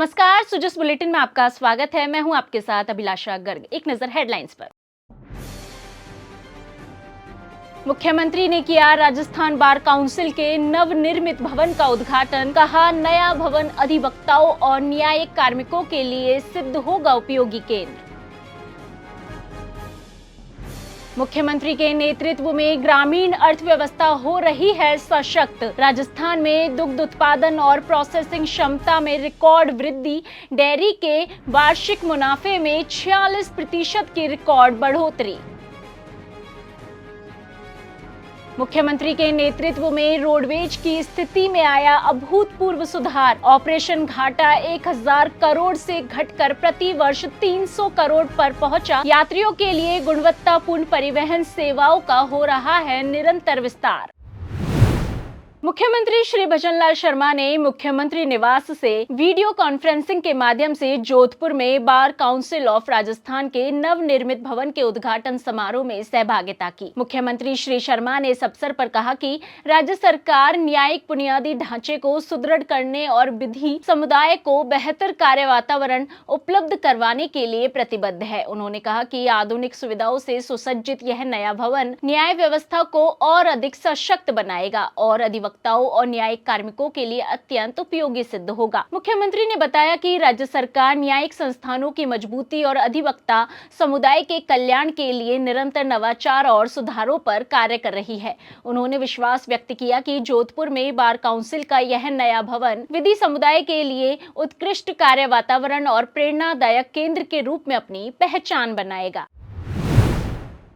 नमस्कार, सुजस बुलेटिन में आपका स्वागत है। मैं हूं आपके साथ अभिलाषा गर्ग। एक नजर हेडलाइंस पर। मुख्यमंत्री ने किया राजस्थान बार काउंसिल के नवनिर्मित भवन का उद्घाटन। कहा, नया भवन अधिवक्ताओं और न्यायिक कार्मिकों के लिए सिद्ध होगा उपयोगी केंद्र। मुख्यमंत्री के नेतृत्व में ग्रामीण अर्थव्यवस्था हो रही है सशक्त। राजस्थान में दुग्ध उत्पादन और प्रोसेसिंग क्षमता में रिकॉर्ड वृद्धि। डेयरी के वार्षिक मुनाफे में 46% की रिकॉर्ड बढ़ोतरी। मुख्यमंत्री के नेतृत्व में रोडवेज की स्थिति में आया अभूतपूर्व सुधार। ऑपरेशन घाटा 1000 करोड़ से घटकर प्रति वर्ष 300 करोड़ पर पहुंचा। यात्रियों के लिए गुणवत्तापूर्ण परिवहन सेवाओं का हो रहा है निरंतर विस्तार। मुख्यमंत्री श्री भजनलाल शर्मा ने मुख्यमंत्री निवास से वीडियो कॉन्फ्रेंसिंग के माध्यम से जोधपुर में बार काउंसिल ऑफ राजस्थान के नवनिर्मित भवन के उद्घाटन समारोह में सहभागिता की। मुख्यमंत्री श्री शर्मा ने इस अवसर पर कहा कि राज्य सरकार न्यायिक बुनियादी ढांचे को सुदृढ़ करने और विधि समुदाय को बेहतर कार्य वातावरण उपलब्ध करवाने के लिए प्रतिबद्ध है। उन्होंने कहा कि आधुनिक सुविधाओं से सुसज्जित यह नया भवन न्याय व्यवस्था को और अधिक सशक्त बनाएगा और अधिवक्ताओं और न्यायिक कार्मिकों के लिए अत्यंत उपयोगी सिद्ध होगा। मुख्यमंत्री ने बताया कि राज्य सरकार न्यायिक संस्थानों की मजबूती और अधिवक्ता समुदाय के कल्याण के लिए निरंतर नवाचार और सुधारों पर कार्य कर रही है। उन्होंने विश्वास व्यक्त किया कि जोधपुर में बार काउंसिल का यह नया भवन विधि समुदाय के लिए उत्कृष्ट कार्य वातावरण और प्रेरणादायक केंद्र के रूप में अपनी पहचान बनाएगा।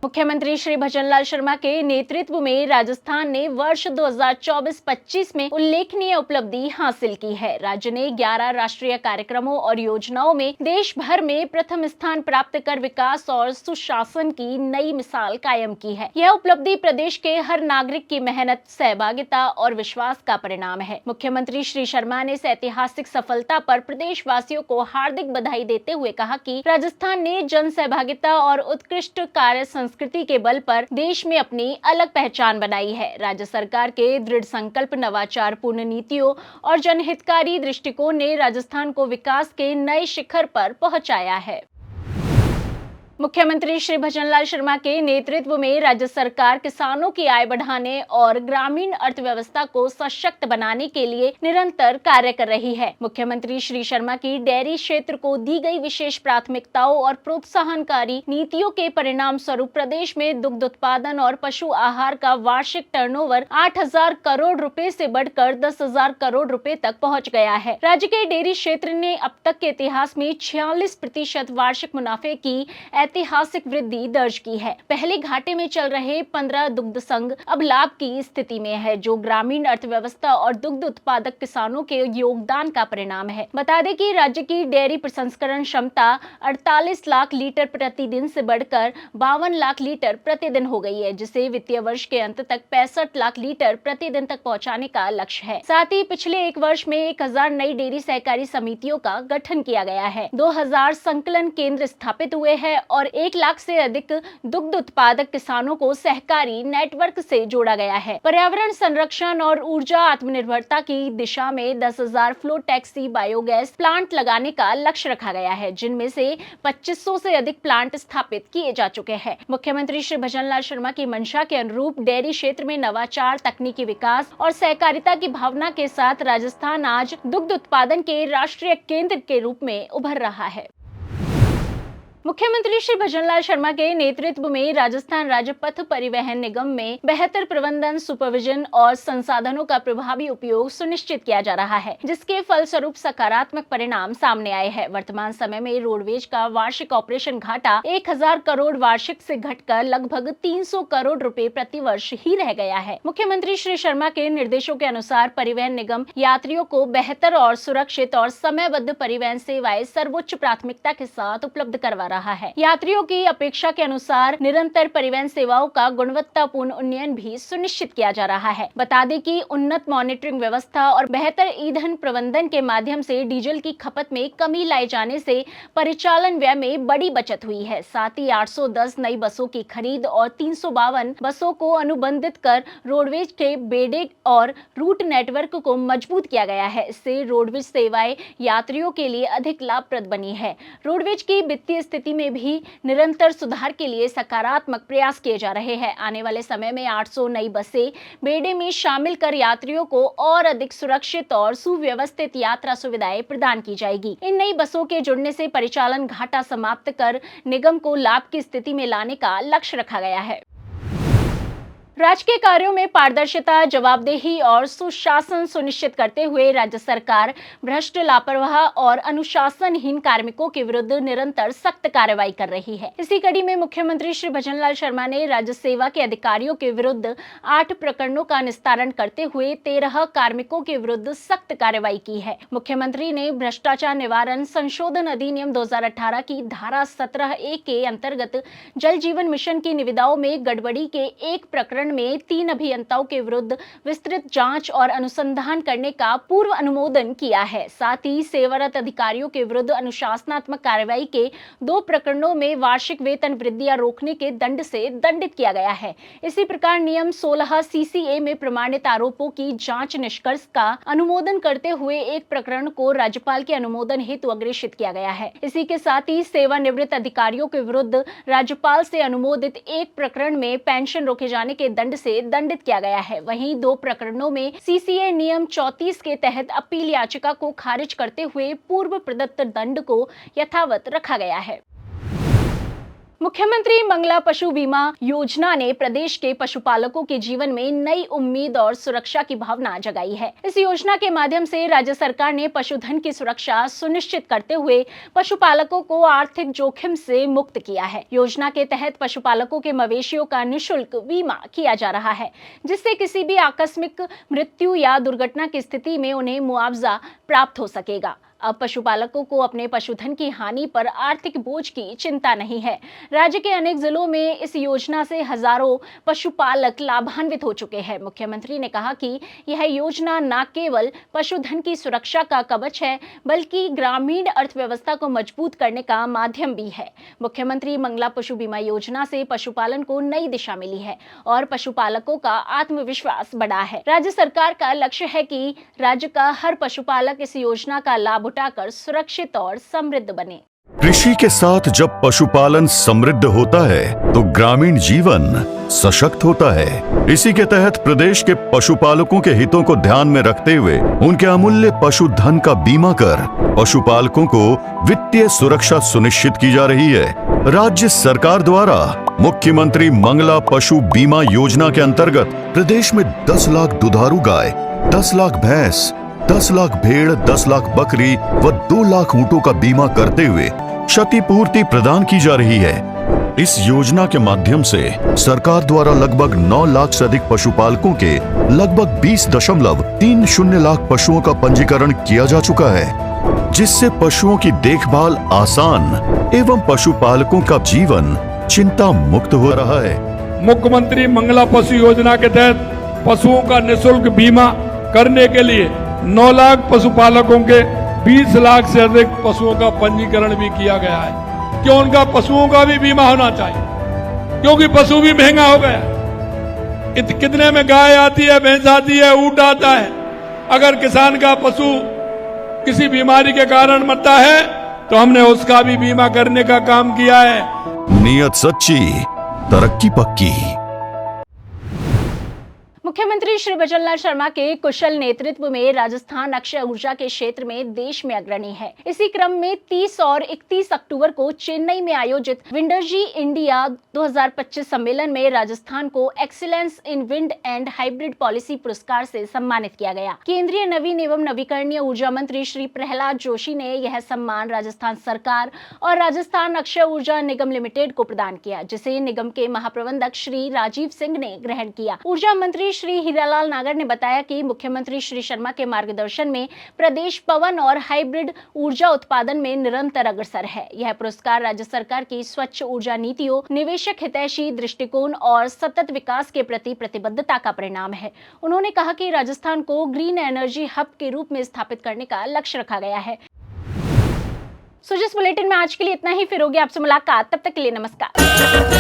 मुख्यमंत्री श्री भजनलाल शर्मा के नेतृत्व में राजस्थान ने वर्ष 2024-25 में उल्लेखनीय उपलब्धि हासिल की है। राज्य ने 11 राष्ट्रीय कार्यक्रमों और योजनाओं में देश भर में प्रथम स्थान प्राप्त कर विकास और सुशासन की नई मिसाल कायम की है। यह उपलब्धि प्रदेश के हर नागरिक की मेहनत, सहभागिता और विश्वास का परिणाम है। मुख्यमंत्री श्री शर्मा ने इस ऐतिहासिक सफलता पर प्रदेशवासियों को हार्दिक बधाई देते हुए कहा कि राजस्थान ने जन सहभागिता और उत्कृष्ट कार्य संस्कृति के बल पर देश में अपनी अलग पहचान बनाई है। राज्य सरकार के दृढ़ संकल्प, नवाचार पूर्ण नीतियों और जनहितकारी दृष्टिकोण ने राजस्थान को विकास के नए शिखर पर पहुंचाया है। मुख्यमंत्री श्री भजनलाल शर्मा के नेतृत्व में राज्य सरकार किसानों की आय बढ़ाने और ग्रामीण अर्थव्यवस्था को सशक्त बनाने के लिए निरंतर कार्य कर रही है। मुख्यमंत्री श्री शर्मा की डेयरी क्षेत्र को दी गई विशेष प्राथमिकताओं और प्रोत्साहनकारी नीतियों के परिणाम स्वरूप प्रदेश में दुग्ध उत्पादन और पशु आहार का वार्षिक टर्नओवर 8000 करोड़ रुपए से बढ़कर 10,000 करोड़ रुपए तक पहुँच गया है। राज्य के डेयरी क्षेत्र ने अब तक के इतिहास में 46% वार्षिक मुनाफे की ऐतिहासिक वृद्धि दर्ज की है। पहले घाटे में चल रहे 15 दुग्ध संघ अब लाभ की स्थिति में है, जो ग्रामीण अर्थव्यवस्था और दुग्ध उत्पादक किसानों के योगदान का परिणाम है। बता दें कि राज्य की डेयरी प्रसंस्करण क्षमता 48 लाख लीटर प्रतिदिन से बढ़कर 52 लाख लीटर प्रतिदिन हो गई है, जिसे वित्तीय वर्ष के अंत तक 65 लाख लीटर प्रतिदिन तक पहुंचाने का लक्ष्य है। साथ ही पिछले एक वर्ष में 1000 नई डेयरी सहकारी समितियों का गठन किया गया है। 2000 संकलन केंद्र स्थापित हुए हैं और 1 लाख से अधिक दुग्ध उत्पादक किसानों को सहकारी नेटवर्क से जोड़ा गया है। पर्यावरण संरक्षण और ऊर्जा आत्मनिर्भरता की दिशा में 10,000 फ्लो टैक्सी बायोगैस प्लांट लगाने का लक्ष्य रखा गया है, जिनमें से 2500 से अधिक प्लांट स्थापित किए जा चुके हैं। मुख्यमंत्री श्री भजनलाल शर्मा की मंशा के अनुरूप डेयरी क्षेत्र में नवाचार, तकनीकी विकास और सहकारिता की भावना के साथ राजस्थान आज दुग्ध उत्पादन के राष्ट्रीय केंद्र के रूप में उभर रहा है। मुख्यमंत्री श्री भजनलाल शर्मा के नेतृत्व में राजस्थान राज्य पथ परिवहन निगम में बेहतर प्रबंधन, सुपरविजन और संसाधनों का प्रभावी उपयोग सुनिश्चित किया जा रहा है, जिसके फलस्वरूप सकारात्मक परिणाम सामने आए हैं। वर्तमान समय में रोडवेज का वार्षिक ऑपरेशन घाटा 1000 करोड़ वार्षिक से घटकर लगभग 300 करोड़ रुपए प्रति वर्ष ही रह गया है। मुख्यमंत्री श्री शर्मा के निर्देशों के अनुसार परिवहन निगम यात्रियों को बेहतर और सुरक्षित और समयबद्ध परिवहन सेवाएं सर्वोच्च प्राथमिकता के साथ उपलब्ध करवा रहा है। यात्रियों की अपेक्षा के अनुसार निरंतर परिवहन सेवाओं का गुणवत्तापूर्ण उन्नयन भी सुनिश्चित किया जा रहा है। बता दें कि उन्नत मॉनिटरिंग व्यवस्था और बेहतर ईंधन प्रबंधन के माध्यम से डीजल की खपत में कमी लाए जाने से परिचालन व्यय में बड़ी बचत हुई है। साथ ही 810 नई बसों की खरीद और 352 बसों को अनुबंधित कर रोडवेज के बेड़े और रूट नेटवर्क को मजबूत किया गया है। इससे रोडवेज सेवाएं यात्रियों के लिए अधिक लाभप्रद बनी है। रोडवेज की वित्तीय स्थिति में भी निरंतर सुधार के लिए सकारात्मक प्रयास किए जा रहे हैं। आने वाले समय में 800 नई बसें बेड़े में शामिल कर यात्रियों को और अधिक सुरक्षित और सुव्यवस्थित यात्रा सुविधाएं प्रदान की जाएगी। इन नई बसों के जुड़ने से परिचालन घाटा समाप्त कर निगम को लाभ की स्थिति में लाने का लक्ष्य रखा गया है। राज्य के कार्यों में पारदर्शिता, जवाबदेही और सुशासन सुनिश्चित करते हुए राज्य सरकार भ्रष्ट, लापरवाह और अनुशासनहीन कार्मिकों के विरुद्ध निरंतर सख्त कार्रवाई कर रही है। इसी कड़ी में मुख्यमंत्री श्री भजनलाल शर्मा ने राज्य सेवा के अधिकारियों के विरुद्ध 8 प्रकरणों का निस्तारण करते हुए 13 कार्मिकों के विरुद्ध सख्त कार्रवाई की है। मुख्यमंत्री ने भ्रष्टाचार निवारण संशोधन अधिनियम 2018 की धारा 17A के अंतर्गत जल जीवन मिशन की निविदाओं में गड़बड़ी के एक प्रकरण में 3 अभियंताओं के विरुद्ध विस्तृत जांच और अनुसंधान करने का पूर्व अनुमोदन किया है। साथ ही सेवारत अधिकारियों के विरुद्ध अनुशासनात्मक कार्रवाई के 2 प्रकरणों में वार्षिक वेतन वृद्धियां रोकने के दंड से दंडित किया गया है। इसी प्रकार नियम 16 CCA में प्रमाणित आरोपों की जांच निष्कर्ष का अनुमोदन करते हुए एक प्रकरण को राज्यपाल के अनुमोदन हेतु अग्रेषित किया गया है। इसी के साथ ही सेवानिवृत्त अधिकारियों के विरुद्ध राज्यपाल से अनुमोदित एक प्रकरण में पेंशन रोके जाने के दंड से दंडित किया गया है। वहीं 2 प्रकरणों में CCA नियम 34 के तहत अपील याचिका को खारिज करते हुए पूर्व प्रदत्त दंड को यथावत रखा गया है। मुख्यमंत्री मंगला पशु बीमा योजना ने प्रदेश के पशुपालकों के जीवन में नई उम्मीद और सुरक्षा की भावना जगाई है। इस योजना के माध्यम से राज्य सरकार ने पशुधन की सुरक्षा सुनिश्चित करते हुए पशुपालकों को आर्थिक जोखिम से मुक्त किया है। योजना के तहत पशुपालकों के मवेशियों का निःशुल्क बीमा किया जा रहा है, जिससे किसी भी आकस्मिक मृत्यु या दुर्घटना की स्थिति में उन्हें मुआवजा प्राप्त हो सकेगा। अब पशुपालकों को अपने पशुधन की हानि पर आर्थिक बोझ की चिंता नहीं है। राज्य के अनेक जिलों में इस योजना से हजारों पशुपालक लाभान्वित हो चुके हैं। मुख्यमंत्री ने कहा कि यह योजना न केवल पशुधन की सुरक्षा का कवच है, बल्कि ग्रामीण अर्थव्यवस्था को मजबूत करने का माध्यम भी है। मुख्यमंत्री मंगला पशु बीमा योजना से पशुपालन को नई दिशा मिली है और पशुपालकों का आत्मविश्वास बढ़ा है। राज्य सरकार का लक्ष्य है कि राज्य का हर पशुपालक इस योजना का लाभ उठाकर सुरक्षित और समृद्ध बने। कृषि के साथ जब पशुपालन समृद्ध होता है तो ग्रामीण जीवन सशक्त होता है। इसी के तहत प्रदेश के पशुपालकों के हितों को ध्यान में रखते हुए उनके अमूल्य पशुधन का बीमा कर पशुपालकों को वित्तीय सुरक्षा सुनिश्चित की जा रही है। राज्य सरकार द्वारा मुख्यमंत्री मंगला पशु बीमा योजना के अंतर्गत प्रदेश में 10 लाख दुधारू गाय, 10 लाख भैंस, 10 लाख भेड़, 10 लाख बकरी व 2 लाख ऊंटों का बीमा करते हुए क्षतिपूर्ति प्रदान की जा रही है। इस योजना के माध्यम से सरकार द्वारा लगभग 9 लाख से अधिक पशुपालकों के लगभग 20.30 लाख पशुओं का पंजीकरण किया जा चुका है, जिससे पशुओं की देखभाल आसान एवं पशुपालकों का जीवन चिंता मुक्त हो रहा है। मुख्यमंत्री मंगला पशु योजना के तहत पशुओं का निःशुल्क बीमा करने के लिए 9 लाख पशुपालकों के 20 लाख से अधिक पशुओं का पंजीकरण भी किया गया है। क्यों उनका पशुओं का भी बीमा होना चाहिए, क्योंकि पशु भी महंगा हो गया। कितने में गाय आती है, भैंस आती है, ऊंट आता है। अगर किसान का पशु किसी बीमारी के कारण मरता है तो हमने उसका भी बीमा करने का काम किया है। नियत सच्ची, तरक्की पक्की। मुख्यमंत्री श्री भजनलाल शर्मा के कुशल नेतृत्व में राजस्थान अक्षय ऊर्जा के क्षेत्र में देश में अग्रणी है। इसी क्रम में 30 और 31 अक्टूबर को चेन्नई में आयोजित विंडर्जी इंडिया 2025 सम्मेलन में राजस्थान को excellence in wind and hybrid policy पुरस्कार से सम्मानित किया गया। केंद्रीय नवीन एवं नवीकरणीय ऊर्जा मंत्री श्री प्रहलाद जोशी ने यह सम्मान राजस्थान सरकार और राजस्थान अक्षय ऊर्जा निगम लिमिटेड को प्रदान किया, जिसे निगम के महाप्रबंधक श्री राजीव सिंह ने ग्रहण किया। ऊर्जा मंत्री श्री हीरालाल नागर ने बताया कि मुख्यमंत्री श्री शर्मा के मार्गदर्शन में प्रदेश पवन और हाइब्रिड ऊर्जा उत्पादन में निरंतर अग्रसर है। यह पुरस्कार राज्य सरकार की स्वच्छ ऊर्जा नीतियों, निवेशक हितैषी दृष्टिकोण और सतत विकास के प्रति प्रतिबद्धता का परिणाम है। उन्होंने कहा कि राजस्थान को ग्रीन एनर्जी हब के रूप में स्थापित करने का लक्ष्य रखा गया है। जिस बुलेटिन में आज के लिए इतना ही, फिर होगी आपसे मुलाकात। तब तक के लिए नमस्कार।